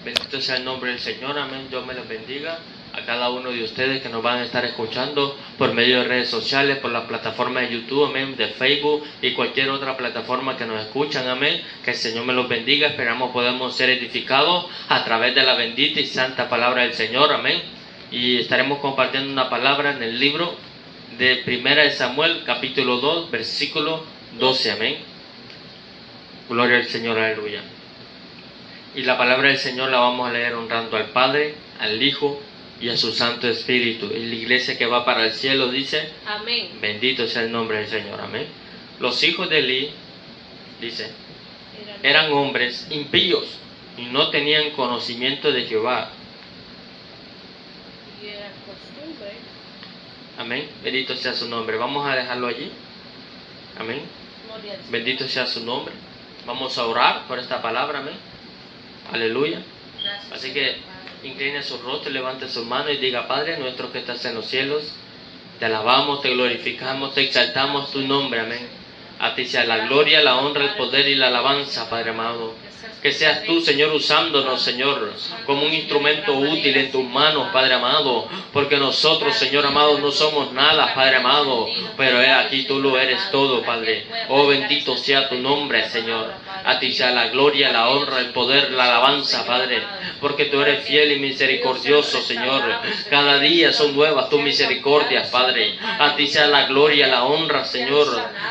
Bendito sea el nombre del Señor, amén. Dios me los bendiga a cada uno de ustedes que nos van a estar escuchando por medio de redes sociales, por la plataforma de YouTube, amén, de Facebook y cualquier otra plataforma que nos escuchan, amén. Que el Señor me los bendiga. Esperamos podamos ser edificados a través de la bendita y santa palabra del Señor, amén. Y estaremos compartiendo una palabra en el libro de Primera de Samuel, capítulo 2, versículo 12, amén. Gloria al Señor, aleluya. Y la palabra del Señor la vamos a leer honrando al Padre, al Hijo y a su Santo Espíritu. Y la iglesia que va para el cielo dice, amén. Bendito sea el nombre del Señor, amén. Los hijos de Eli, dice, eran hombres impíos y no tenían conocimiento de Jehová. Y era costumbre. Amén. Bendito sea su nombre. Vamos a dejarlo allí. Amén. Bendito sea su nombre. Vamos a orar por esta palabra, amén. Aleluya. Gracias, Así que incline su rostro, levante su mano y diga, Padre nuestro que estás en los cielos, te alabamos, te glorificamos, te exaltamos tu nombre, amén. A ti sea la gloria, la honra, el poder y la alabanza, Padre amado. Que seas tú, Señor, usándonos, Señor, como un instrumento útil en tus manos, Padre amado. Porque nosotros, Señor amado, no somos nada, Padre amado. Pero aquí tú lo eres todo, Padre. Oh, bendito sea tu nombre, Señor. A ti sea la gloria, la honra, el poder, la alabanza, Padre. Porque tú eres fiel y misericordioso, Señor. Cada día son nuevas tus misericordias, Padre. A ti sea la gloria, la honra, Señor.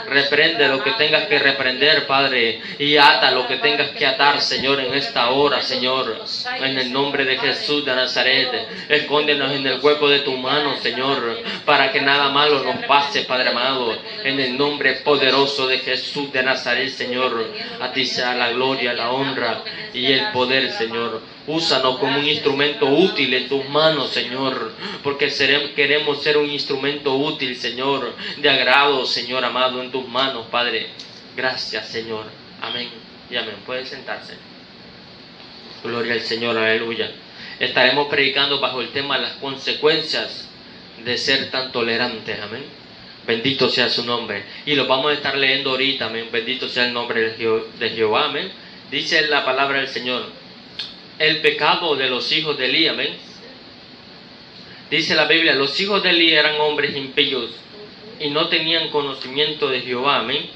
Reprende lo que tengas que reprender, Padre. Y ata lo que tengas que atar, Señor, en esta hora, Señor, en el nombre de Jesús de Nazaret. Escóndenos en el hueco de tu mano, Señor, para que nada malo nos pase, Padre amado, en el nombre poderoso de Jesús de Nazaret, Señor. A ti sea la gloria, la honra y el poder, Señor. Úsanos como un instrumento útil en tus manos, Señor, porque queremos ser un instrumento útil, Señor, de agrado, Señor amado, en tus manos, Padre. Gracias, Señor. Amén. Y amén. Pueden sentarse. Gloria al Señor, aleluya. Estaremos predicando bajo el tema las consecuencias de ser tan tolerantes, amén. Bendito sea su nombre. Y lo vamos a estar leyendo ahorita, amén. Bendito sea el nombre de Jehová, amén. Dice la palabra del Señor, el pecado de los hijos de Elí, amén. Dice la Biblia, los hijos de Elí eran hombres impíos y no tenían conocimiento de Jehová, amén.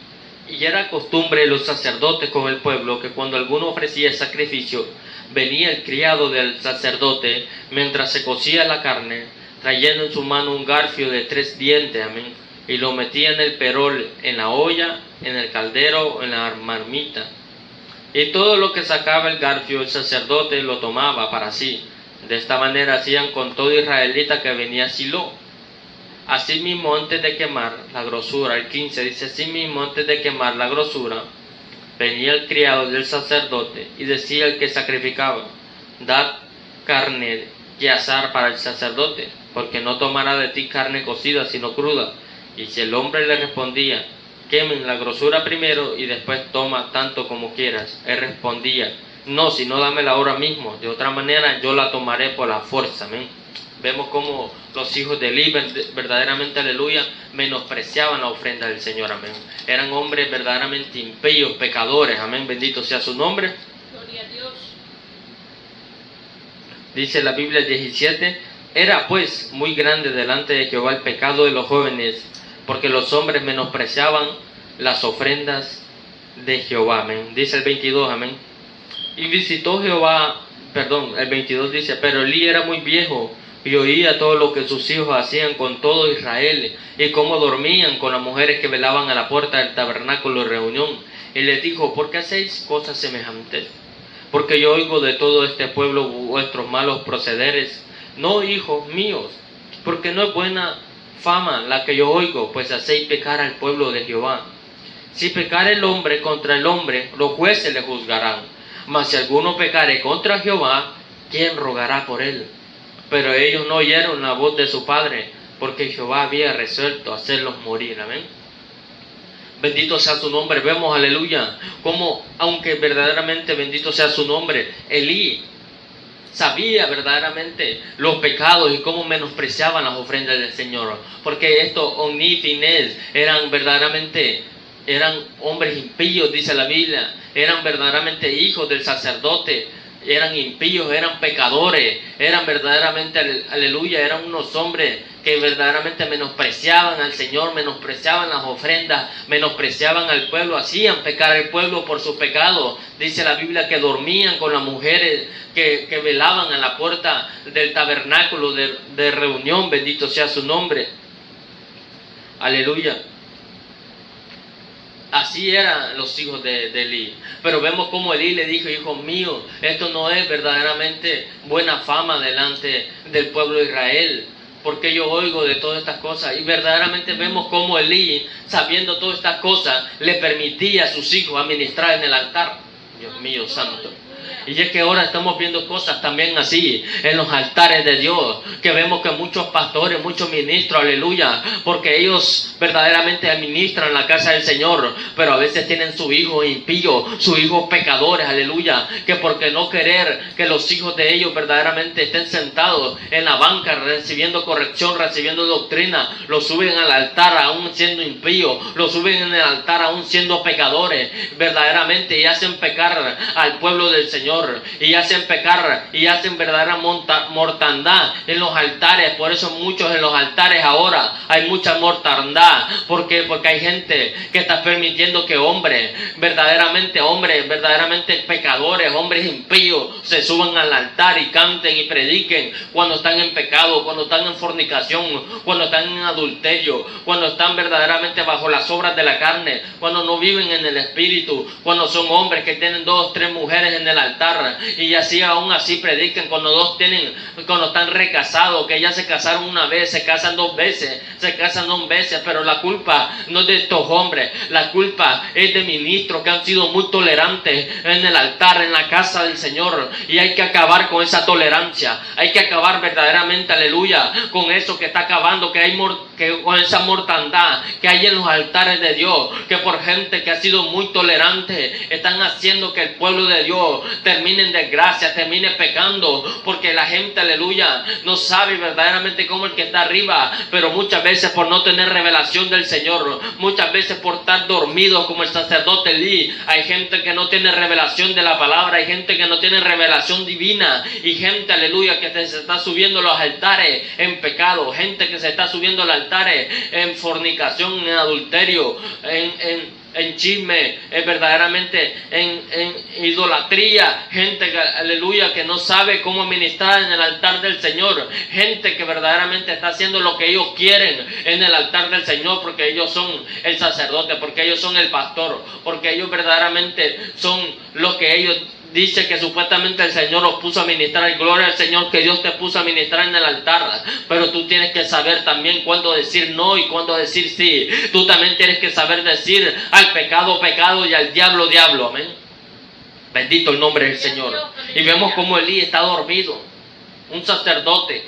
Y era costumbre de los sacerdotes con el pueblo que cuando alguno ofrecía sacrificio, venía el criado del sacerdote mientras se cocía la carne, trayendo en su mano un garfio de 3 dientes, amén, y lo metía en el perol, en la olla, en el caldero, en la marmita. Y todo lo que sacaba el garfio, el sacerdote lo tomaba para sí. De esta manera hacían con todo israelita que venía a Silo. Asimismo, antes de quemar la grosura, el 15 dice, asimismo, antes de quemar la grosura, venía el criado del sacerdote y decía al que sacrificaba, dad carne que asar para el sacerdote, porque no tomará de ti carne cocida, sino cruda. Y si el hombre le respondía, quemen la grosura primero y después toma tanto como quieras, él respondía, no, sino dámela ahora mismo, de otra manera yo la tomaré por la fuerza, amén. Vemos cómo los hijos de Elí, verdaderamente, aleluya, menospreciaban la ofrenda del Señor, amén. Eran hombres verdaderamente impíos, pecadores, amén, bendito sea su nombre. Gloria a Dios. Dice la Biblia 17, era pues muy grande delante de Jehová el pecado de los jóvenes, porque los hombres menospreciaban las ofrendas de Jehová, amén. Dice el 22, amén. Y visitó Jehová, el 22 dice, pero Elí era muy viejo, y oía todo lo que sus hijos hacían con todo Israel, y cómo dormían con las mujeres que velaban a la puerta del tabernáculo de reunión. Y les dijo, ¿por qué hacéis cosas semejantes? Porque yo oigo de todo este pueblo vuestros malos procederes. No, hijos míos, porque no es buena fama la que yo oigo, pues hacéis pecar al pueblo de Jehová. Si pecare el hombre contra el hombre, los jueces le juzgarán. Mas si alguno pecare contra Jehová, ¿quién rogará por él? Pero ellos no oyeron la voz de su padre, porque Jehová había resuelto hacerlos morir. Amén. Bendito sea su nombre. Vemos, aleluya, como aunque verdaderamente bendito sea su nombre, Elí sabía verdaderamente los pecados y cómo menospreciaban las ofrendas del Señor. Porque estos Ofni y Finés eran hombres impíos, dice la Biblia. Eran verdaderamente hijos del sacerdote. eran impíos, eran pecadores, eran verdaderamente, aleluya, eran unos hombres que verdaderamente menospreciaban al Señor, menospreciaban las ofrendas, menospreciaban al pueblo, hacían pecar al pueblo por sus pecados. Dice la Biblia que dormían con las mujeres que velaban a la puerta del tabernáculo de reunión, bendito sea su nombre. Aleluya. Así eran los hijos de Elí. Pero vemos como Elí le dijo: hijo mío, esto no es verdaderamente buena fama delante del pueblo de Israel, porque yo oigo de todas estas cosas. Y verdaderamente vemos como Elí, sabiendo todas estas cosas, le permitía a sus hijos administrar en el altar. Dios mío santo. Y es que ahora estamos viendo cosas también así en los altares de Dios, que vemos que muchos pastores, muchos ministros, aleluya, porque ellos verdaderamente administran la casa del Señor, pero a veces tienen sus hijos impíos, sus hijos pecadores, aleluya, que porque no querer que los hijos de ellos verdaderamente estén sentados en la banca recibiendo corrección, recibiendo doctrina, los suben al altar aún siendo impíos, los suben en el altar aún siendo pecadores, verdaderamente, y hacen pecar al pueblo del Señor, y hacen pecar y hacen verdadera mortandad en los altares. Por eso muchos en los altares ahora hay mucha mortandad. ¿Por qué? Porque hay gente que está permitiendo que hombres verdaderamente pecadores, hombres impíos, se suban al altar y canten y prediquen cuando están en pecado, cuando están en fornicación, cuando están en adulterio, cuando están verdaderamente bajo las obras de la carne, cuando no viven en el espíritu, cuando son hombres que tienen 2 o 3 mujeres en el altar, y así aún así predican cuando están recasados, que ya se casaron una vez, se casan 2 veces, se casan 2 veces, pero la culpa no es de estos hombres, la culpa es de ministros que han sido muy tolerantes en el altar, en la casa del Señor, y hay que acabar con esa tolerancia, hay que acabar verdaderamente, aleluya, con eso que está acabando, con esa mortandad que hay en los altares de Dios, que por gente que ha sido muy tolerante, están haciendo que el pueblo de Dios termine en desgracia, termine pecando, porque la gente, aleluya, no sabe verdaderamente cómo el que está arriba, pero muchas veces por no tener revelación del Señor, muchas veces por estar dormidos como el sacerdote Elí, hay gente que no tiene revelación de la palabra, hay gente que no tiene revelación divina, y gente, aleluya, que se está subiendo a los altares en pecado, gente que se está subiendo a los altares en fornicación, en adulterio, en chisme, verdaderamente en idolatría, gente que, aleluya, que no sabe cómo administrar en el altar del Señor, gente que verdaderamente está haciendo lo que ellos quieren en el altar del Señor, porque ellos son el sacerdote, porque ellos son el pastor, porque ellos verdaderamente son lo que ellos dice que supuestamente el Señor los puso a ministrar, y gloria al Señor que Dios te puso a ministrar en el altar, pero tú tienes que saber también cuándo decir no y cuándo decir sí. Tú también tienes que saber decir al pecado, pecado, y al diablo, diablo, amén. Bendito el nombre del Señor. Y vemos como Elí está dormido, un sacerdote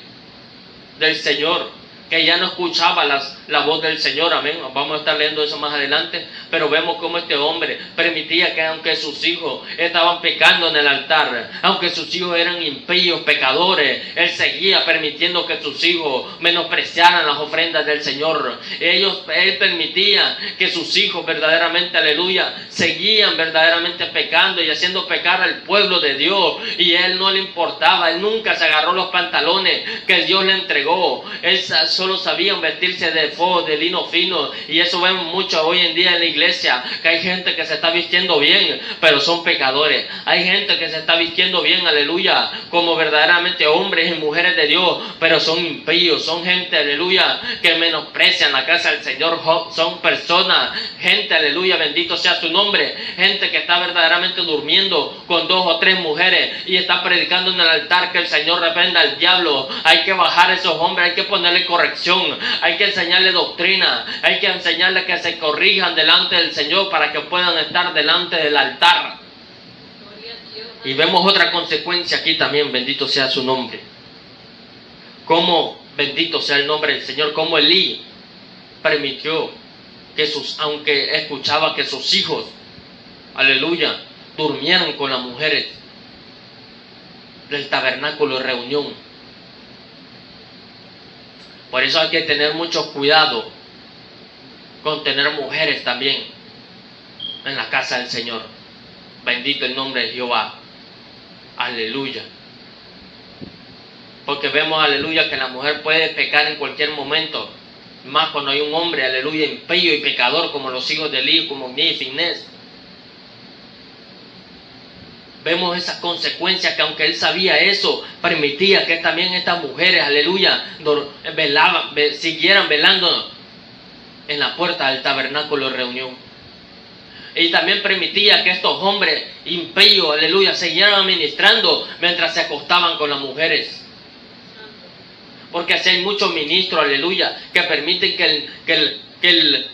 del Señor, que ya no escuchaba la voz del Señor, amén. Vamos a estar leyendo eso más adelante, pero vemos cómo este hombre permitía que aunque sus hijos estaban pecando en el altar, aunque sus hijos eran impíos, pecadores, él seguía permitiendo que sus hijos menospreciaran las ofrendas del Señor. Él permitía que sus hijos verdaderamente, aleluya, seguían verdaderamente pecando y haciendo pecar al pueblo de Dios, y él no le importaba, él nunca se agarró los pantalones que Dios le entregó, él solo sabían vestirse de lino fino, y eso vemos mucho hoy en día en la iglesia, que hay gente que se está vistiendo bien, pero son pecadores. Hay gente que se está vistiendo bien, aleluya, como verdaderamente hombres y mujeres de Dios, pero son impíos, son gente, aleluya, que menosprecian la casa del Señor, son personas, gente, aleluya, bendito sea su nombre, gente que está verdaderamente durmiendo con 2 o 3 mujeres y está predicando en el altar que el Señor reprenda al diablo. Hay que bajar a esos hombres, hay que ponerle corrección, hay que enseñarle doctrina, hay que enseñarle que se corrijan delante del Señor para que puedan estar delante del altar. Y vemos otra consecuencia aquí también, bendito sea su nombre. Como bendito sea el nombre del Señor, como Elí permitió que aunque escuchaba que sus hijos, aleluya, durmieran con las mujeres del tabernáculo de reunión. Por eso hay que tener mucho cuidado con tener mujeres también en la casa del Señor. Bendito el nombre de Jehová. Aleluya. Porque vemos, aleluya, que la mujer puede pecar en cualquier momento. Más cuando hay un hombre, aleluya, impío y pecador como los hijos de Eli, como Ofni y Finés. Vemos esas consecuencias que aunque él sabía eso, permitía que también estas mujeres, aleluya, siguieran velando en la puerta del tabernáculo de reunión. Y también permitía que estos hombres impíos, aleluya, siguieran administrando mientras se acostaban con las mujeres. Porque así hay muchos ministros, aleluya, que permiten que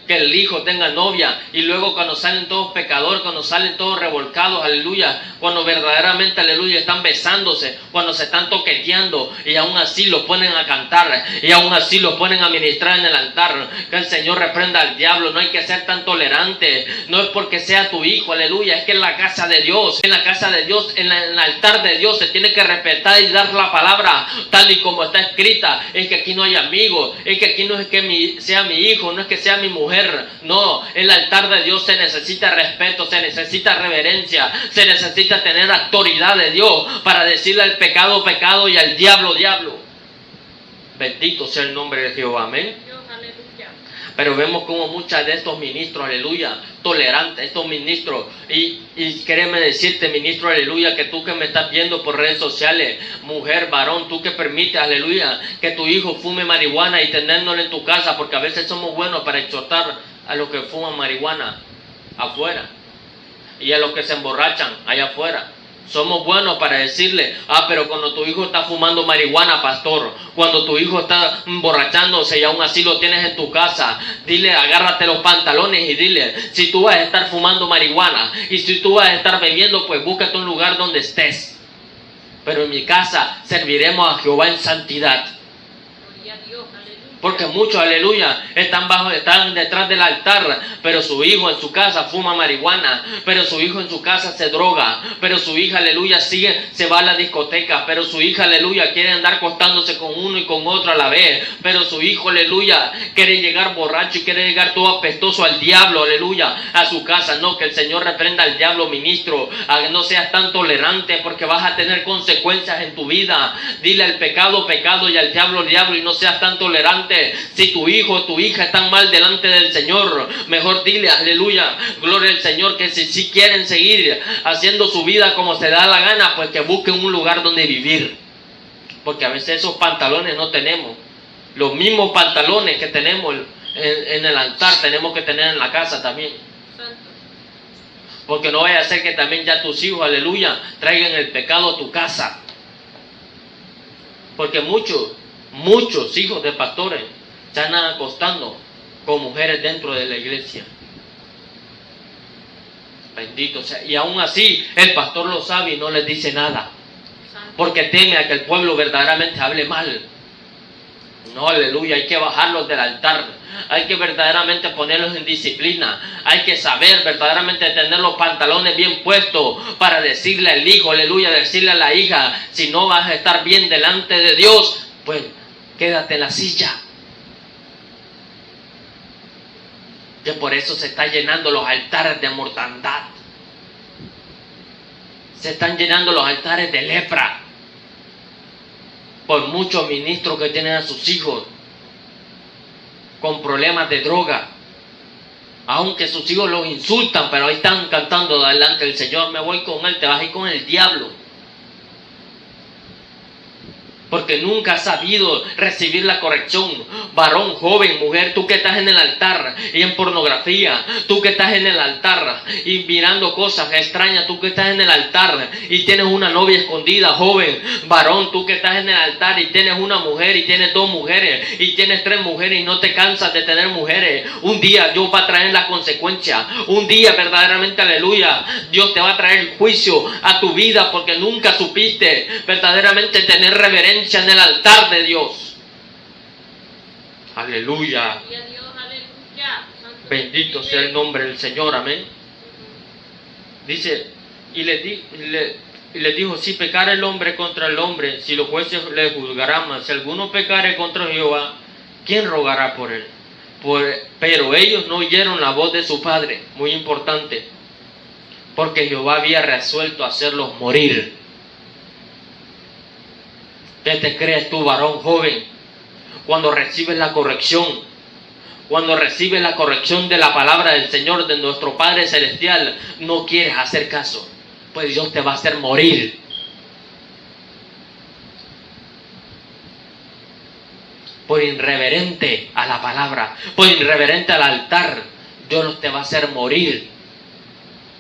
el hijo tenga novia, y luego cuando salen todos pecadores, cuando salen todos revolcados, aleluya, cuando verdaderamente, aleluya, están besándose, cuando se están toqueteando, y aún así los ponen a cantar, y aún así los ponen a ministrar en el altar. Que el Señor reprenda al diablo. No hay que ser tan tolerante, no es porque sea tu hijo, aleluya, es que en la casa de Dios, en el altar de Dios se tiene que respetar y dar la palabra tal y como está escrita. Es que aquí no hay amigos, es que aquí no es que sea mi hijo, no es que sea mi mujer. No, en el altar de Dios se necesita respeto, se necesita reverencia, se necesita tener autoridad de Dios para decirle al pecado, pecado, y al diablo, diablo. Bendito sea el nombre de Jehová, amén. Dios, aleluya. Pero vemos como muchos de estos ministros, aleluya, tolerantes, estos ministros, y quereme decirte, ministro, aleluya, que tú que me estás viendo por redes sociales, mujer, varón, tú que permites, aleluya, que tu hijo fume marihuana y tenerlo en tu casa, porque a veces somos buenos para exhortar a los que fuman marihuana afuera, y a los que se emborrachan allá afuera. Somos buenos para decirle, pero cuando tu hijo está fumando marihuana, pastor, cuando tu hijo está emborrachándose y aún así lo tienes en tu casa, dile, agárrate los pantalones y dile, si tú vas a estar fumando marihuana y si tú vas a estar bebiendo, pues búscate un lugar donde estés. Pero en mi casa serviremos a Jehová en santidad. Gloria a Dios, aleluya. Porque muchos, aleluya, están detrás del altar, pero su hijo en su casa fuma marihuana, pero su hijo en su casa se droga, pero su hija, aleluya, se va a la discoteca, pero su hija, aleluya, quiere andar acostándose con uno y con otro a la vez, pero su hijo, aleluya, quiere llegar borracho y quiere llegar todo apestoso al diablo, aleluya, a su casa. No, que el Señor reprenda al diablo, ministro, no seas tan tolerante, porque vas a tener consecuencias en tu vida. Dile al pecado, pecado, y al diablo, diablo, y no seas tan tolerante. Si tu hijo o tu hija están mal delante del Señor, mejor dile, aleluya, gloria al Señor, que si quieren seguir haciendo su vida como se da la gana, pues que busquen un lugar donde vivir. Porque a veces esos pantalones no tenemos. Los mismos pantalones que tenemos en el altar tenemos que tener en la casa también. Santo. Porque no vaya a ser que también ya tus hijos, aleluya, traigan el pecado a tu casa. Porque muchos hijos de pastores se andan acostando con mujeres dentro de la iglesia. Bendito sea. Y aún así el pastor lo sabe y no les dice nada, porque teme a que el pueblo verdaderamente hable mal. No, aleluya, hay que bajarlos del altar, hay que verdaderamente ponerlos en disciplina, hay que saber verdaderamente tener los pantalones bien puestos para decirle al hijo, aleluya, decirle a la hija, si no vas a estar bien delante de Dios, pues quédate en la silla. Que por eso se están llenando los altares de mortandad, se están llenando los altares de lepra, por muchos ministros que tienen a sus hijos con problemas de droga, aunque sus hijos los insultan, pero ahí están cantando delante del Señor, me voy con él, te vas a ir con el diablo. Porque nunca has sabido recibir la corrección. Varón, joven, mujer, tú que estás en el altar y en pornografía, tú que estás en el altar y mirando cosas extrañas, tú que estás en el altar y tienes una novia escondida, joven, varón, tú que estás en el altar y tienes una mujer y tienes 2 mujeres y tienes 3 mujeres y no te cansas de tener mujeres, un día Dios va a traer las consecuencias, un día verdaderamente, aleluya, Dios te va a traer el juicio a tu vida porque nunca supiste verdaderamente tener reverencia en el altar de Dios. Aleluya. Gloria a Dios, aleluya. Santo Bendito Dios. sea el nombre del Señor, amén. Dice, y le dijo, si pecare el hombre contra el hombre, si los jueces le juzgarán, mas si alguno pecare contra Jehová, ¿quién rogará por él? Pero ellos no oyeron la voz de su padre, muy importante, porque Jehová había resuelto hacerlos morir. ¿Qué te crees tú, varón joven? Cuando recibes la corrección, cuando recibes la corrección de la palabra del Señor, de nuestro Padre Celestial, no quieres hacer caso, pues Dios te va a hacer morir. Por irreverente a la palabra, por irreverente al altar, Dios te va a hacer morir.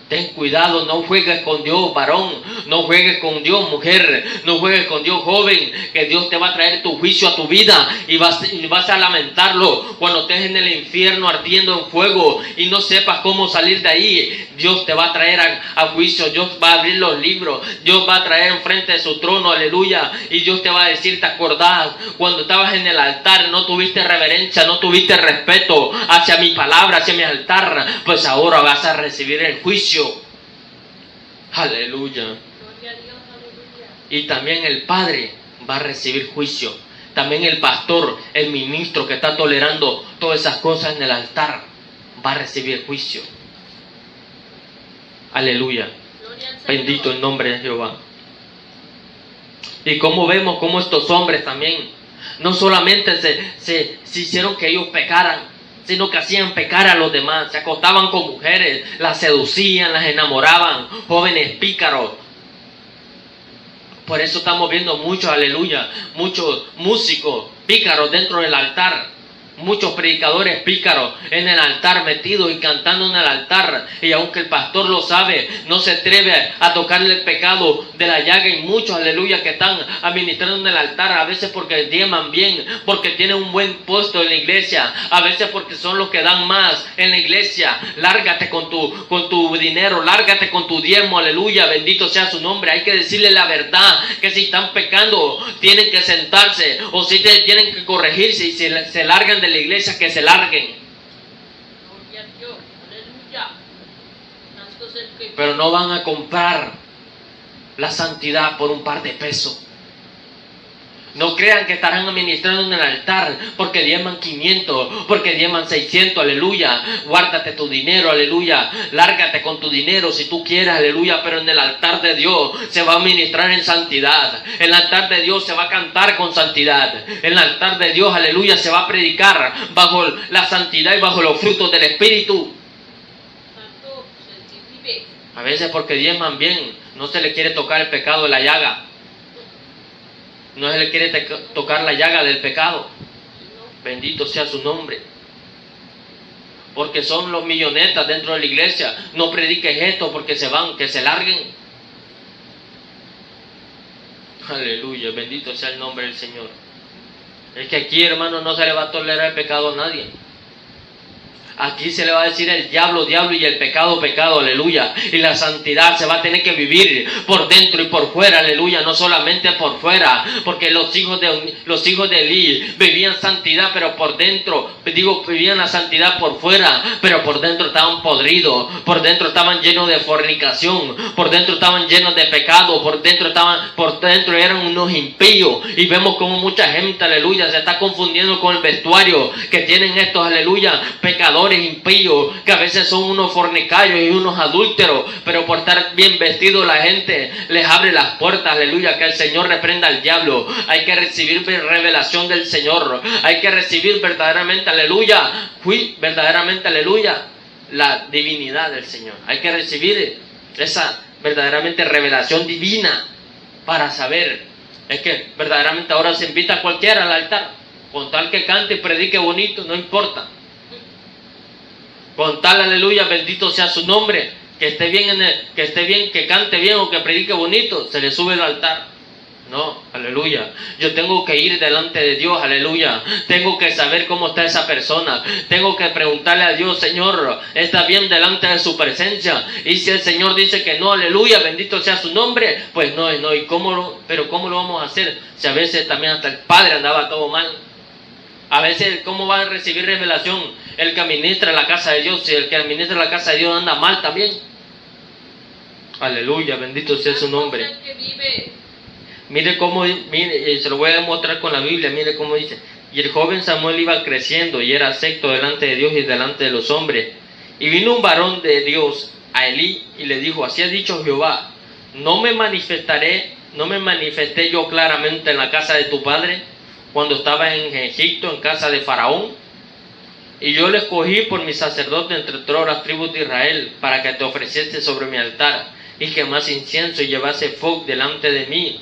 Ten cuidado, no juegues con Dios, varón, no juegues con Dios, mujer, no juegues con Dios, joven, que Dios te va a traer tu juicio a tu vida y vas a lamentarlo cuando estés en el infierno ardiendo en fuego y no sepas cómo salir de ahí. Dios te va a traer a juicio, Dios va a abrir los libros, Dios va a traer enfrente de su trono, aleluya, y Dios te va a decir, ¿te acordás? Cuando estabas en el altar no tuviste reverencia, no tuviste respeto hacia mi palabra, hacia mi altar, pues ahora vas a recibir el juicio. Aleluya. Gloria a Dios, aleluya. Y también el Padre va a recibir juicio. También el pastor, el ministro que está tolerando todas esas cosas en el altar, va a recibir juicio. Aleluya. Gloria al Señor. Bendito el nombre de Jehová. Y como vemos como estos hombres también, no solamente se hicieron que ellos pecaran, sino que hacían pecar a los demás. Se acostaban con mujeres, las seducían, las enamoraban, jóvenes pícaros. Por eso estamos viendo muchos, aleluya, muchos músicos pícaros dentro del altar. Muchos predicadores pícaros en el altar, metidos y cantando en el altar. Y aunque el pastor lo sabe, no se atreve a tocarle el pecado de la llaga. Y muchos, aleluya, que están administrando en el altar. A veces porque diezman bien, porque tienen un buen puesto en la iglesia. A veces porque son los que dan más en la iglesia. Lárgate con tu dinero, lárgate con tu diezmo, aleluya. Bendito sea su nombre. Hay que decirle la verdad, que si están pecando, tienen que sentarse. O si tienen que corregirse. Y si se largan de la iglesia, que se larguen. Gloria a Dios, aleluya. Santo es el que Pero no van a comprar la santidad por un par de pesos. No crean que estarán administrando en el altar porque diezman 500, porque diezman 600, aleluya. Guárdate tu dinero, aleluya. Lárgate con tu dinero si tú quieres, aleluya. Pero en el altar de Dios se va a ministrar en santidad. En el altar de Dios se va a cantar con santidad. En el altar de Dios, aleluya, se va a predicar bajo la santidad y bajo los frutos del Espíritu. santo es el que vive. A veces porque diezman bien, no se le quiere tocar el pecado de la llaga. No se le quiere tocar la llaga del pecado. Bendito sea su nombre. Porque son los millonetas dentro de la iglesia. No prediques esto porque se van, que se larguen. Aleluya, bendito sea el nombre del Señor. Es que aquí, hermano, no se le va a tolerar el pecado a nadie. Aquí se le va a decir el diablo, diablo, y el pecado, pecado, aleluya. Y la santidad se va a tener que vivir por dentro y por fuera, aleluya, no solamente por fuera. Porque los hijos de Elí vivían santidad, pero por dentro, vivían la santidad por fuera, pero por dentro estaban podridos, por dentro estaban llenos de fornicación, por dentro estaban llenos de pecado, por dentro eran unos impíos. Y vemos como mucha gente, aleluya, se está confundiendo con el vestuario que tienen estos, aleluya, pecadores impíos, que a veces son unos fornicarios y unos adúlteros, pero por estar bien vestidos la gente les abre las puertas, aleluya. Que el Señor reprenda al diablo. Hay que recibir revelación del Señor, hay que recibir verdaderamente, aleluya, verdaderamente, aleluya, la divinidad del Señor. Hay que recibir esa verdaderamente revelación divina para saber. Es que verdaderamente ahora se invita a cualquiera al altar, con tal que cante y predique bonito, no importa. Con tal, aleluya, bendito sea su nombre, que esté bien, que cante bien o que predique bonito, se le sube al altar. No, aleluya. Yo tengo que ir delante de Dios, aleluya. Tengo que saber cómo está esa persona. Tengo que preguntarle a Dios, Señor, ¿está bien delante de su presencia? Y si el Señor dice que no, aleluya, bendito sea su nombre, pues no. ¿Y pero cómo lo vamos a hacer? Si a veces también hasta el Padre andaba todo mal. A veces, ¿cómo va a recibir revelación el que administra la casa de Dios? Si el que administra la casa de Dios anda mal también. Aleluya, bendito sea su nombre. Santo es el que vive. Mire cómo, se lo voy a demostrar con la Biblia, mire cómo dice. Y el joven Samuel iba creciendo y era acepto delante de Dios y delante de los hombres. Y vino un varón de Dios a Elí y le dijo, así ha dicho Jehová, no me manifestaré ¿No me manifesté yo claramente en la casa de tu padre cuando estaba en Egipto, en casa de Faraón? Y yo le escogí por mi sacerdote entre todas las tribus de Israel, para que te ofreciese sobre mi altar, y quemase incienso y llevase fuego delante de mí.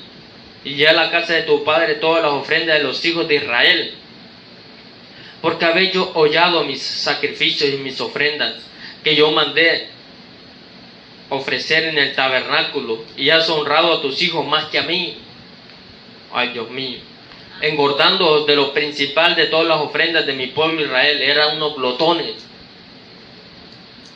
Y ya a la casa de tu padre todas las ofrendas de los hijos de Israel. Porque habéis yo hollado mis sacrificios y mis ofrendas, que yo mandé ofrecer en el tabernáculo, y has honrado a tus hijos más que a mí. Ay, Dios mío. Engordando de lo principal de todas las ofrendas de mi pueblo Israel, eran unos glotones.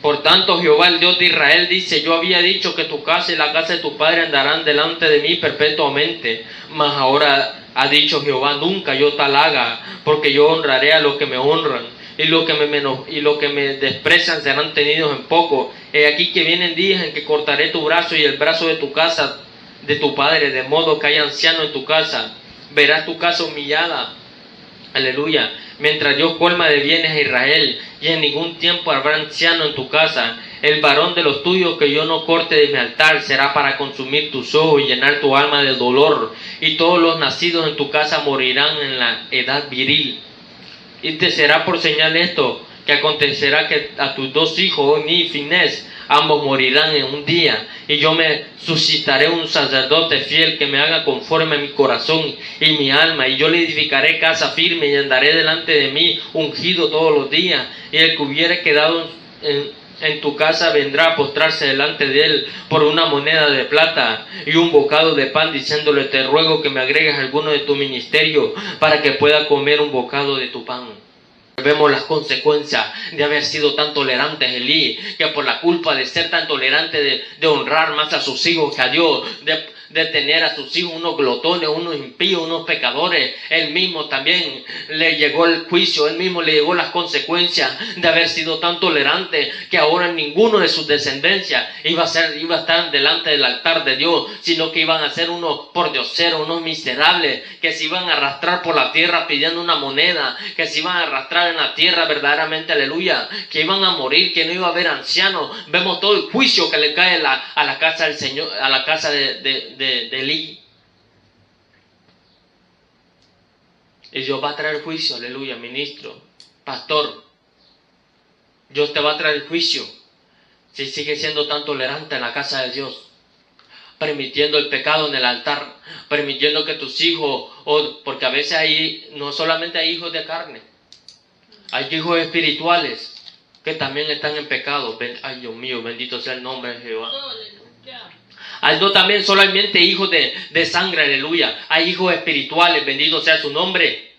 Por tanto, Jehová, el Dios de Israel, dice: yo había dicho que tu casa y la casa de tu padre andarán delante de mí perpetuamente, mas ahora ha dicho Jehová: nunca yo tal haga, porque yo honraré a los que me honran, y los que me desprecian serán tenidos en poco. He aquí que vienen días en que cortaré tu brazo y el brazo de tu casa, de tu padre, de modo que haya anciano en tu casa. Verás tu casa humillada, aleluya, mientras Dios colma de bienes a Israel, y en ningún tiempo habrá anciano en tu casa. El varón de los tuyos que yo no corte de mi altar será para consumir tus ojos y llenar tu alma de dolor, y todos los nacidos en tu casa morirán en la edad viril. Y te será por señal esto, que acontecerá que a tus dos hijos, Ofni y Finés, ambos morirán en un día, y yo me suscitaré un sacerdote fiel que me haga conforme a mi corazón y mi alma, y yo le edificaré casa firme y andaré delante de mí ungido todos los días, y el que hubiere quedado en tu casa vendrá a postrarse delante de él por una moneda de plata y un bocado de pan, diciéndole: te ruego que me agregues alguno de tu ministerio para que pueda comer un bocado de tu pan. Vemos las consecuencias de haber sido tan tolerantes Elí, que por la culpa de ser tan tolerante, de honrar más a sus hijos que a Dios, de tener a sus hijos unos glotones, unos impíos, unos pecadores, él mismo también le llegó el juicio, él mismo le llegó las consecuencias de haber sido tan tolerante, que ahora ninguno de sus descendencias iba a estar delante del altar de Dios, sino que iban a ser unos pordioseros, unos miserables, que se iban a arrastrar por la tierra pidiendo una moneda, que se iban a arrastrar en la tierra verdaderamente, aleluya, que iban a morir, que no iba a haber ancianos. Vemos todo el juicio que le cae a la casa del Señor, a la casa de Elí. Y Dios va a traer juicio, aleluya, ministro, pastor. Dios te va a traer juicio si sigues siendo tan tolerante en la casa de Dios, permitiendo el pecado en el altar, permitiendo que tus hijos, porque a veces no solamente hay hijos de carne, hay hijos espirituales que también están en pecado. Ay, Dios mío, bendito sea el nombre de Jehová. Hay no también solamente hijos de sangre, aleluya. Hay hijos espirituales, bendito sea su nombre.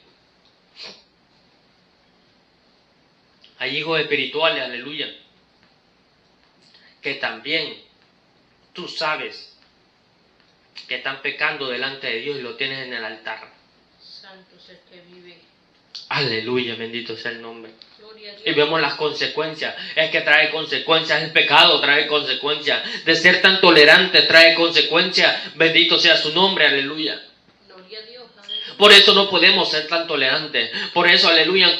Hay hijos espirituales, aleluya, que también tú sabes que están pecando delante de Dios y lo tienes en el altar. Santo es el que vive. Aleluya, bendito sea el nombre. Gloria a Dios. Y vemos las consecuencias. Es que trae consecuencias. El pecado trae consecuencias. De ser tan tolerante trae consecuencias. Bendito sea su nombre, aleluya. Gloria a Dios. Aleluya. Por eso no podemos ser tan tolerantes. Por eso, aleluya,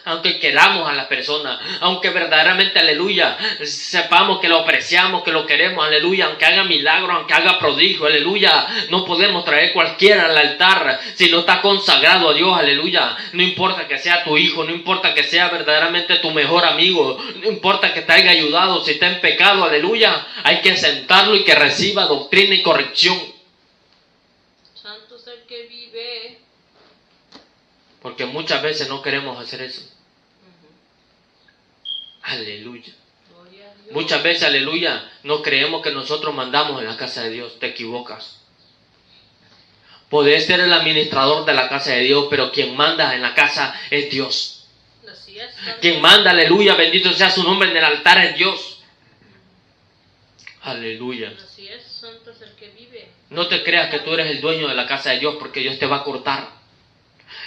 aunque queramos a la persona, aunque verdaderamente, aleluya, sepamos que lo apreciamos, que lo queremos, aleluya, aunque haga milagros, aunque haga prodigio, aleluya, no podemos traer cualquiera al altar si no está consagrado a Dios, aleluya. No importa que sea tu hijo, no importa que sea verdaderamente tu mejor amigo, no importa que te haya ayudado, si está en pecado, aleluya, hay que sentarlo y que reciba doctrina y corrección. Santo es el que vive. Porque muchas veces no queremos hacer eso. Aleluya. Gloria a Dios. Muchas veces, aleluya, no creemos que nosotros mandamos en la casa de Dios. Te equivocas. Podés ser el administrador de la casa de Dios, pero quien manda en la casa es Dios. Así es, santo. Quien manda, aleluya, bendito sea su nombre, en el altar es Dios. Aleluya. Así es, santo es el que vive. No te creas que tú eres el dueño de la casa de Dios, porque Dios te va a cortar.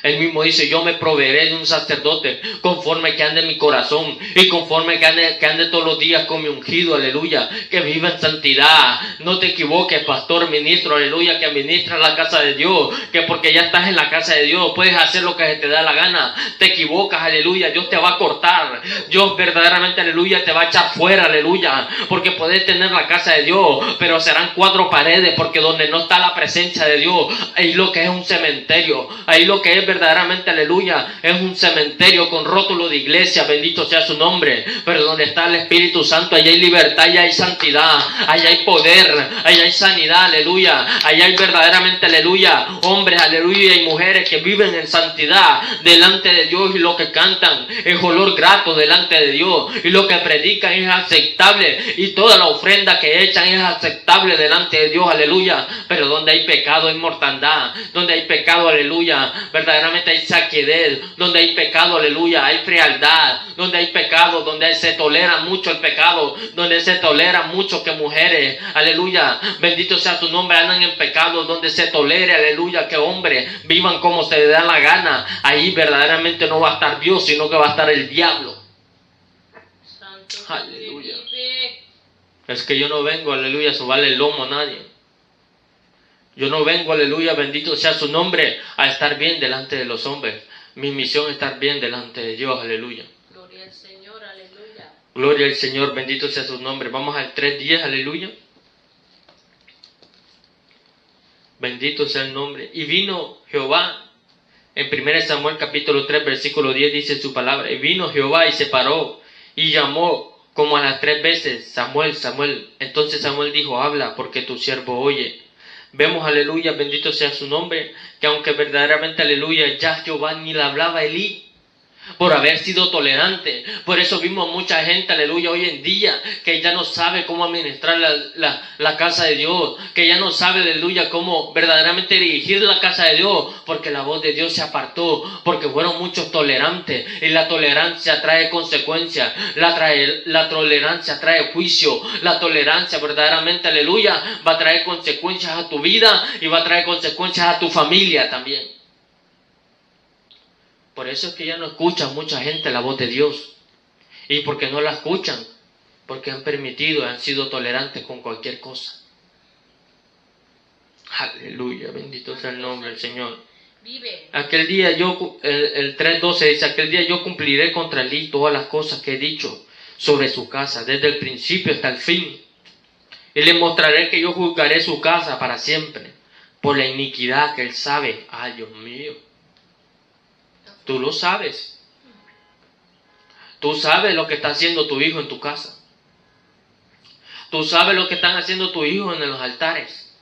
Él mismo dice, yo me proveeré de un sacerdote conforme que ande en mi corazón y conforme que ande todos los días con mi ungido, aleluya, que viva en santidad. No te equivoques, pastor, ministro, aleluya, que administra la casa de Dios, que porque ya estás en la casa de Dios puedes hacer lo que se te da la gana. Te equivocas, aleluya, Dios te va a cortar, Dios verdaderamente, aleluya, te va a echar fuera, aleluya, porque puedes tener la casa de Dios, pero serán 4 paredes, porque donde no está la presencia de Dios, ahí lo que es un cementerio, ahí lo que es verdaderamente, aleluya, es un cementerio con rótulo de iglesia, bendito sea su nombre. Pero donde está el Espíritu Santo, allá hay libertad, allá hay santidad, allá hay poder, allá hay sanidad, aleluya, allá hay verdaderamente, aleluya, hombres, aleluya, y mujeres que viven en santidad delante de Dios, y lo que cantan es olor grato delante de Dios, y lo que predican es aceptable, y toda la ofrenda que echan es aceptable delante de Dios, aleluya. Pero donde hay pecado hay mortandad, donde hay pecado, aleluya, verdaderamente hay saquedad, donde hay pecado, aleluya, hay frialdad, donde hay pecado, donde se tolera mucho el pecado, donde se tolera mucho que mujeres, aleluya, bendito sea tu nombre, andan en pecado, donde se tolere, aleluya, que hombres vivan como se les da la gana, ahí verdaderamente no va a estar Dios, sino que va a estar el diablo. Santo Aleluya. vive. Es que yo no vengo, aleluya, a sobarle el lomo a nadie. Yo no vengo, aleluya, bendito sea su nombre, a estar bien delante de los hombres. Mi misión es estar bien delante de Dios, aleluya. Gloria al Señor, aleluya. Gloria al Señor, bendito sea su nombre. Vamos al 3:10, aleluya. Bendito sea el nombre. Y vino Jehová, en 1 Samuel capítulo 3, versículo 10 dice su palabra. Y vino Jehová y se paró y llamó como a las 3 veces, Samuel, Samuel. Entonces Samuel dijo, habla, porque tu siervo oye. Vemos, aleluya, bendito sea su nombre, que aunque verdaderamente, aleluya, ya Jehová ni le hablaba a Elí, por haber sido tolerante. Por eso vimos mucha gente, aleluya, hoy en día, que ya no sabe cómo administrar la casa de Dios, que ya no sabe, aleluya, cómo verdaderamente dirigir la casa de Dios, porque la voz de Dios se apartó, porque fueron muchos tolerantes, y la tolerancia trae consecuencias, la tolerancia trae juicio, la tolerancia verdaderamente, aleluya, va a traer consecuencias a tu vida, y va a traer consecuencias a tu familia también. Por eso es que ya no escuchan mucha gente la voz de Dios. ¿Y porque no la escuchan? Porque han permitido, han sido tolerantes con cualquier cosa. Aleluya, bendito sea el nombre del Señor. Vive. Aquel día el 3:12 dice, aquel día yo cumpliré contra él todas las cosas que he dicho sobre su casa, desde el principio hasta el fin. Y le mostraré que yo juzgaré su casa para siempre, por la iniquidad que él sabe. Ay, Dios mío. Tú lo sabes. Tú sabes lo que está haciendo tu hijo en tu casa. Tú sabes lo que están haciendo tus hijos en los altares.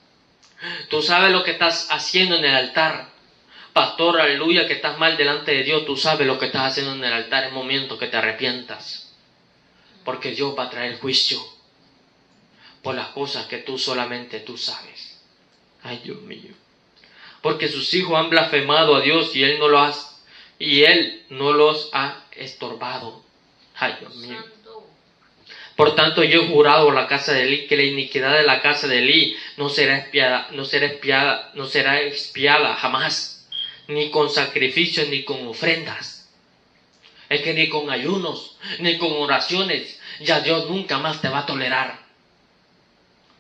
Tú sabes lo que estás haciendo en el altar. Pastor, aleluya, que estás mal delante de Dios. Tú sabes lo que estás haciendo en el altar. Es momento que te arrepientas. Porque Dios va a traer juicio por las cosas que solamente tú sabes. Ay, Dios mío. Porque sus hijos han blasfemado a Dios y Él no los ha estorbado. Ay, Dios mío. Por tanto, yo he jurado a la casa de Elí que la iniquidad de la casa de Elí no será expiada jamás, ni con sacrificios ni con ofrendas. Es que ni con ayunos, ni con oraciones, ya Dios nunca más te va a tolerar.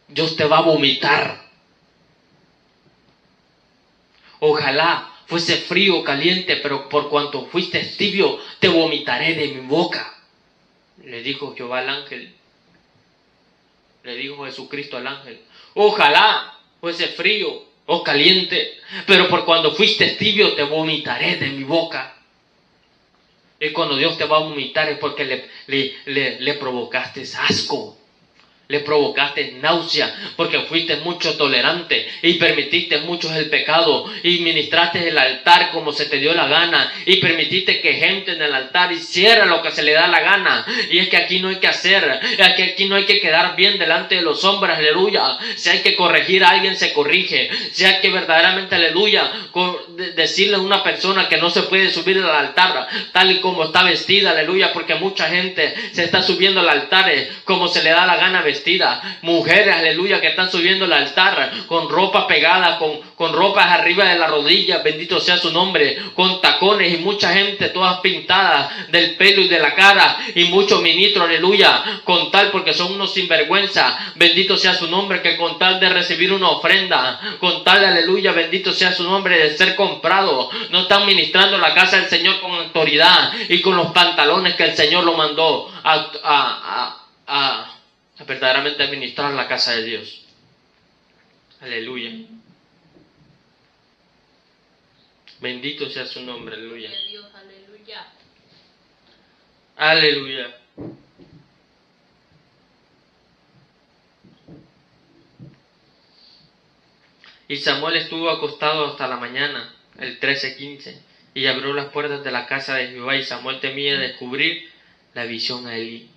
Dios te va a vomitar. Ojalá fuese frío o caliente, pero por cuanto fuiste tibio, te vomitaré de mi boca. Le dijo Jehová al ángel. Le dijo Jesucristo al ángel. Ojalá fuese frío o caliente, pero por cuando fuiste tibio, te vomitaré de mi boca. Y cuando Dios te va a vomitar es porque le provocaste asco. Le provocaste náusea porque fuiste mucho tolerante y permitiste mucho el pecado y ministraste el altar como se te dio la gana y permitiste que gente en el altar hiciera lo que se le da la gana. Y es que aquí no hay que hacer, es que aquí no hay que quedar bien delante de los hombres, aleluya. Si hay que corregir a alguien, se corrige. Si hay que verdaderamente, aleluya, decirle a una persona que no se puede subir al altar tal y como está vestida, aleluya, porque mucha gente se está subiendo al altar como se le da la gana vestir. vestidas, mujeres, aleluya, que están subiendo al altar con ropa pegada, con ropas arriba de la rodilla, bendito sea su nombre, con tacones y mucha gente todas pintadas del pelo y de la cara y muchos ministros, aleluya, con tal porque son unos sinvergüenza, bendito sea su nombre, que con tal de recibir una ofrenda, con tal, aleluya, bendito sea su nombre, de ser comprado, no están ministrando la casa del Señor con autoridad y con los pantalones que el Señor lo mandó a verdaderamente administrar la casa de Dios. Aleluya. Bendito sea su nombre, aleluya. Dios, aleluya. Aleluya. Y Samuel estuvo acostado hasta la mañana, el 13:15, y abrió las puertas de la casa de Jehová, y Samuel temía descubrir la visión a Elí.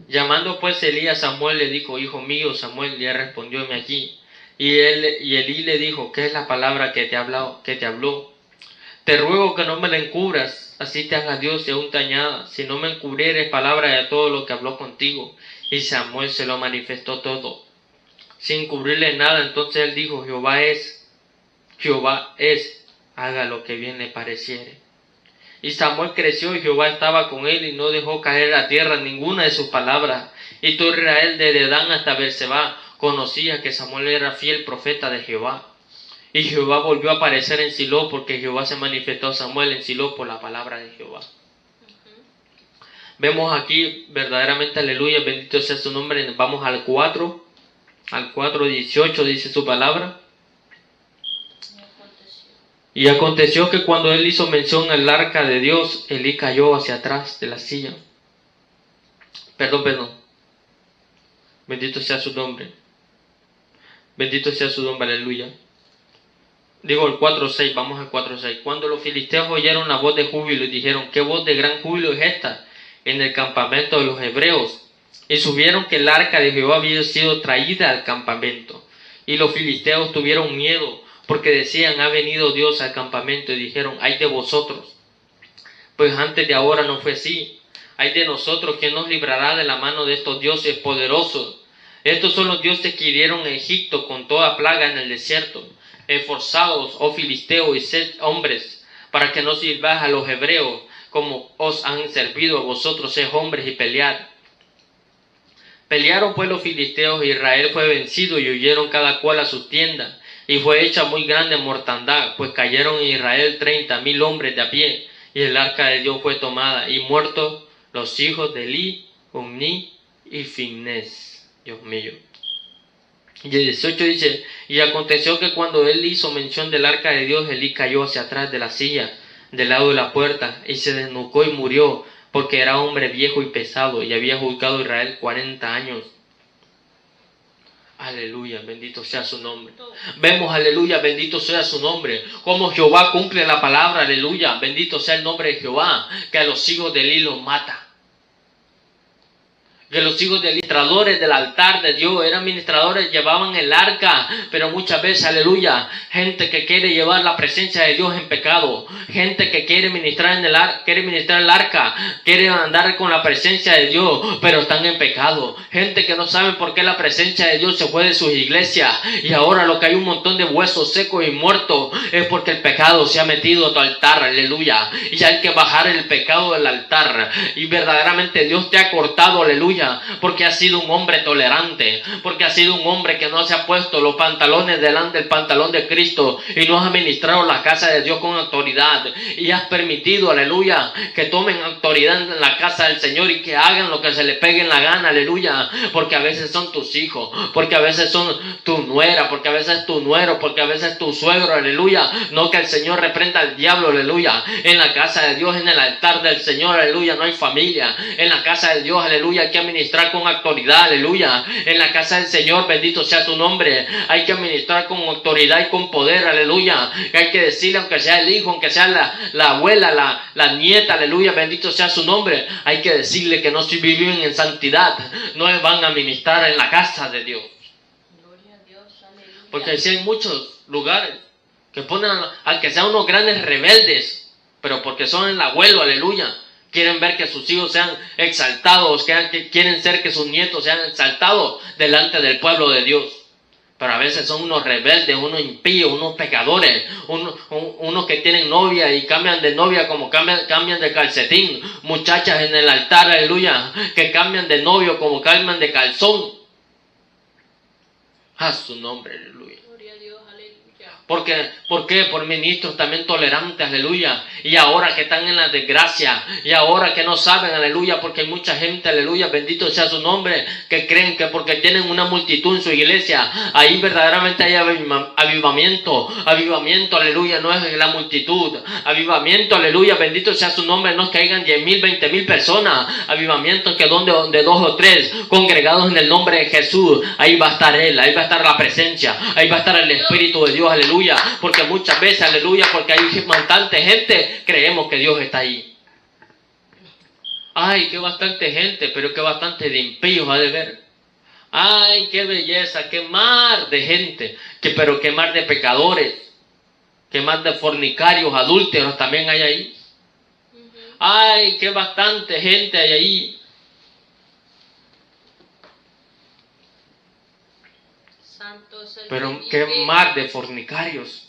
Llamando pues Elí a Samuel, le dijo: hijo mío Samuel, y él respondió: heme aquí. Y Elí le dijo: ¿qué es la palabra que te habló? Te ruego que no me la encubras, así te haga Dios y aún te añada, si no me encubrieres palabra de todo lo que habló contigo. Y Samuel se lo manifestó todo, sin cubrirle nada. Entonces él dijo: Jehová es, haga lo que bien le pareciere. Y Samuel creció, y Jehová estaba con él, y no dejó caer a tierra ninguna de sus palabras. Y todo Israel, desde Dan hasta Berseba, conocía que Samuel era fiel profeta de Jehová. Y Jehová volvió a aparecer en Silo, porque Jehová se manifestó a Samuel en Silo por la palabra de Jehová. Vemos aquí verdaderamente, aleluya, bendito sea su nombre. Vamos al 4:18 dice su palabra. Y aconteció que cuando él hizo mención al arca de Dios, Elí cayó hacia atrás de la silla. Perdón. Bendito sea su nombre. Bendito sea su nombre, aleluya. Digo el 4:6, vamos al 4:6. Cuando los filisteos oyeron la voz de júbilo y dijeron: ¿qué voz de gran júbilo es esta en el campamento de los hebreos? Y supieron que el arca de Jehová había sido traída al campamento. Y los filisteos tuvieron miedo, porque decían: ha venido Dios al campamento. Y dijeron: ay de vosotros, pues antes de ahora no fue así. Ay de nosotros, ¿quién nos librará de la mano de estos dioses poderosos? Estos son los dioses que hirieron a Egipto con toda plaga en el desierto. Esforzaos, oh filisteos, y sed hombres, para que no sirváis a los hebreos, como os han servido a vosotros. Sed hombres y pelead. Pelearon pues los filisteos, y Israel fue vencido, y huyeron cada cual a su tienda. Y fue hecha muy grande mortandad, pues cayeron en Israel 30,000 hombres de a pie, y el arca de Dios fue tomada, y muertos los hijos de Elí, Omni y Finés. Dios mío. Y el 18 dice: y aconteció que cuando él hizo mención del arca de Dios, Elí cayó hacia atrás de la silla, del lado de la puerta, y se desnucó y murió, porque era hombre viejo y pesado, y había juzgado a Israel 40 años. Aleluya, bendito sea su nombre. Vemos, aleluya, bendito sea su nombre, como Jehová cumple la palabra, aleluya, bendito sea el nombre de Jehová, que a los hijos de Elí los mata. Que los hijos de administradores del altar de Dios eran ministradores, llevaban el arca, pero muchas veces, aleluya, gente que quiere llevar la presencia de Dios en pecado, gente que quiere ministrar el arca, quiere andar con la presencia de Dios, pero están en pecado, gente que no sabe por qué la presencia de Dios se fue de sus iglesias, y ahora lo que hay un montón de huesos secos y muertos, es porque el pecado se ha metido a tu altar, aleluya, y hay que bajar el pecado del altar, y verdaderamente Dios te ha cortado, aleluya, porque has sido un hombre tolerante, porque has sido un hombre que no se ha puesto los pantalones delante del pantalón de Cristo, y no has administrado la casa de Dios con autoridad, y has permitido, aleluya, que tomen autoridad en la casa del Señor y que hagan lo que se les pegue en la gana, aleluya, porque a veces son tus hijos, porque a veces son tu nuera, porque a veces es tu nuero, porque a veces es tu suegro, aleluya. No, que el Señor reprenda al diablo, aleluya. En la casa de Dios, en el altar del Señor, aleluya, no hay familia. En la casa de Dios, aleluya, hay que administrar con autoridad, aleluya. En la casa del Señor, bendito sea su nombre, hay que administrar con autoridad y con poder, aleluya. Hay que decirle, aunque sea el hijo, aunque sea la abuela, la nieta, aleluya, bendito sea su nombre, hay que decirle que no si viven en santidad, no van a ministrar en la casa de Dios. Gloria a Dios, aleluya. Porque si hay muchos lugares que ponen a que sean unos grandes rebeldes, pero porque son el abuelo, aleluya, Quieren ver que sus hijos sean exaltados, que quieren ser que sus nietos sean exaltados delante del pueblo de Dios. Pero a veces son unos rebeldes, unos impíos, unos pecadores, unos que tienen novia y cambian de novia como cambian de calcetín. Muchachas en el altar, aleluya, que cambian de novio como cambian de calzón. A su nombre, aleluya. Gloria a Dios, aleluya. ¿Por qué? Por ministros también tolerantes, aleluya. Y ahora que están en la desgracia, y ahora que no saben, aleluya, porque hay mucha gente, aleluya, bendito sea su nombre, que creen que porque tienen una multitud en su iglesia, ahí verdaderamente hay avivamiento. Avivamiento, aleluya, no es la multitud. Avivamiento, aleluya, bendito sea su nombre, no es que hayan 10,000, 20,000 personas. Avivamiento es que donde 2 o 3 congregados en el nombre de Jesús, ahí va a estar Él, ahí va a estar la presencia, ahí va a estar el Espíritu de Dios, aleluya. Porque muchas veces, aleluya, porque hay bastante gente, creemos que Dios está ahí. Ay, que bastante gente, pero que bastante de impíos ha de ver. Ay, qué belleza, qué mar de gente, pero qué mar de pecadores, qué mar de fornicarios, adúlteros también hay ahí. Ay, qué bastante gente hay ahí. Santo es el Pero que qué vive. mar de fornicarios,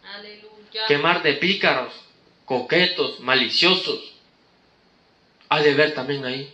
Aleluya. qué mar de pícaros, coquetos, maliciosos, ha de ver también ahí.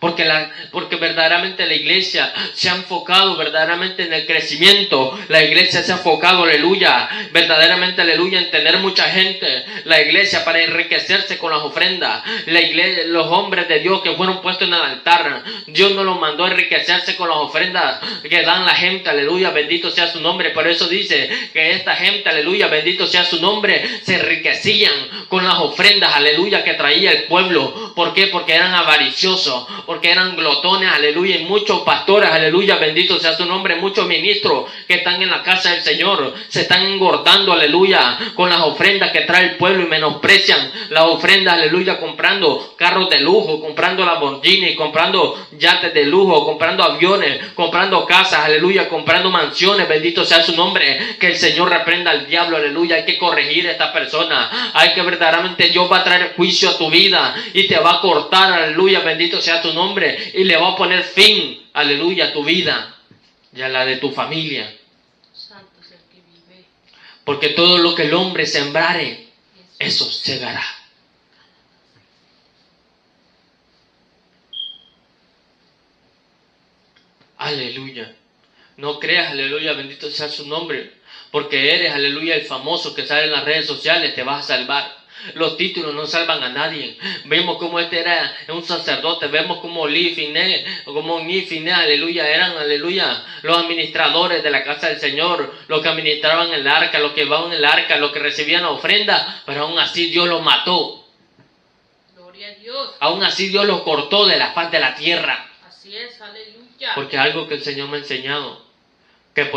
Porque verdaderamente la iglesia se ha enfocado verdaderamente en el crecimiento. La iglesia se ha enfocado, aleluya, verdaderamente, aleluya, en tener mucha gente. La iglesia para enriquecerse con las ofrendas. La iglesia, los hombres de Dios que fueron puestos en el altar, Dios no los mandó a enriquecerse con las ofrendas que dan la gente, aleluya, bendito sea su nombre. Por eso dice que esta gente, aleluya, bendito sea su nombre, se enriquecían con las ofrendas, aleluya, que traía el pueblo. ¿Por qué? Porque eran avariciosos, porque eran glotones, aleluya, y muchos pastores, aleluya, bendito sea su nombre, muchos ministros que están en la casa del Señor, se están engordando, aleluya, con las ofrendas que trae el pueblo y menosprecian las ofrendas, aleluya, comprando carros de lujo, comprando Lamborghini, comprando yates de lujo, comprando aviones, comprando casas, aleluya, comprando mansiones, bendito sea su nombre. Que el Señor reprenda al diablo, aleluya. Hay que corregir a esta persona, hay que verdaderamente, Dios va a traer juicio a tu vida y te va a cortar, aleluya, bendito sea tu nombre, y le va a poner fin, aleluya, a tu vida y a la de tu familia. Santo es el que vive. Porque todo lo que el hombre sembrare, eso segará. Aleluya. No creas, aleluya, bendito sea su nombre, porque eres, aleluya, el famoso que sale en las redes sociales, te vas a salvar. Los títulos no salvan a nadie. Vemos cómo este era un sacerdote, vemos cómo Ni, aleluya, eran, aleluya, los administradores de la casa del Señor, los que administraban el arca, los que llevaban el arca, los que recibían la ofrenda, pero aún así Dios los mató. Gloria a Dios. Aún así Dios los cortó de la faz de la tierra. Así es, aleluya. Porque algo que el Señor me ha enseñado, que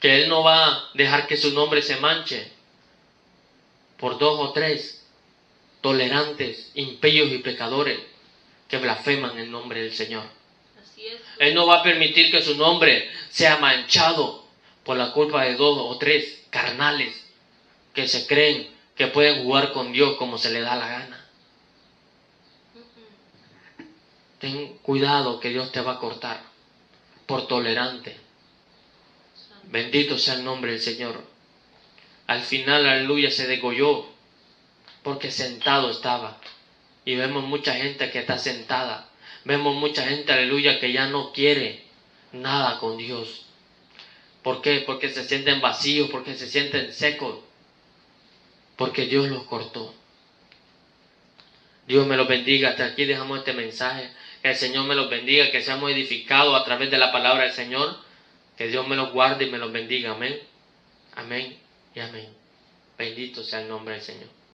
Él no va a dejar que su nombre se manche por 2 o 3 tolerantes, impíos y pecadores que blasfeman el nombre del Señor. Así es. Él no va a permitir que su nombre sea manchado por la culpa de 2 o 3 carnales que se creen que pueden jugar con Dios como se les da la gana. Ten cuidado que Dios te va a cortar por tolerante. Bendito sea el nombre del Señor. Al final, aleluya, se degolló porque sentado estaba. Y vemos mucha gente que está sentada. Vemos mucha gente, aleluya, que ya no quiere nada con Dios. ¿Por qué? Porque se sienten vacíos, porque se sienten secos. Porque Dios los cortó. Dios me los bendiga. Hasta aquí dejamos este mensaje. Que el Señor me los bendiga, que seamos edificados a través de la palabra del Señor. Que Dios me los guarde y me los bendiga. Amén. Amén y amén. Bendito sea el nombre del Señor.